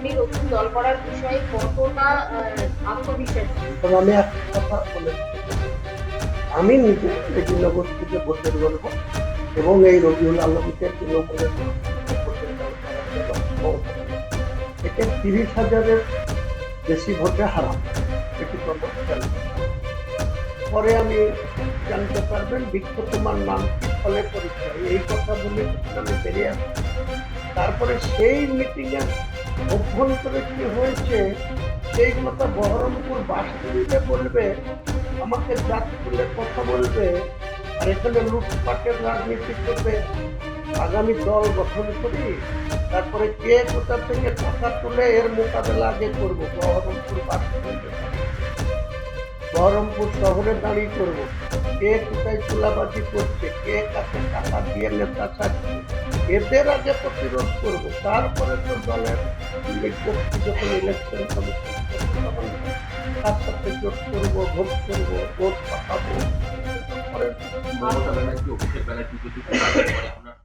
আপনি নতুন দল করার বিষয়ে কতটা আত্মবিশ্বাসী? তবে আমি একটা কথা বলে দিতে চাই, আমি নিজে রেজিনগর থেকে ভোটে লড়বো এবং এই রবিউল আলমকে তৃণমূলের ভোটে দল করার জন্য ক্ষমতা দেব। একে 30,000-এর বেশি ভোটে হারাবো, এটি প্রমাণ জানতে পারবেন। পরে আমি জানতে পারবেন বৃক্ষ তোমার নাম কি, ফলে পরিচয়, এই কথা বলে যখন আমি বেরিয়ে আসি, তারপরে সেই মিটিং এর অভ্যন্তরে কি হয়েছে সেই কথা বহরমপুর বাসিন্দা বলবে, আমাকে জাত তুলে কথা বলবে, আর এখানে লুটপাটের রাজনীতি করবে। আগামী দল গঠন করি, তারপরে কে কোথা থেকে টাকা তুলে এর মোকাবেলা আগে করবো। বহরমপুর বাসিন্দা, বহরমপুর শহরে দাঁড়িয়ে করব, কে কোথায় তোলাবাজি করছে, কে কাছে টাকা দিয়ে নেতা চাচ্ছে, এদের আগে প্রতিরোধ করব। তারপরে তো দলের যখন ইলেকশন কমিশন তখন তার সাথে জোট করবো, ভোট করবো, ভোট পাঠাবো। মমতা ব্যানার্জি, অভিষেক ব্যানার্জি যদি আপনার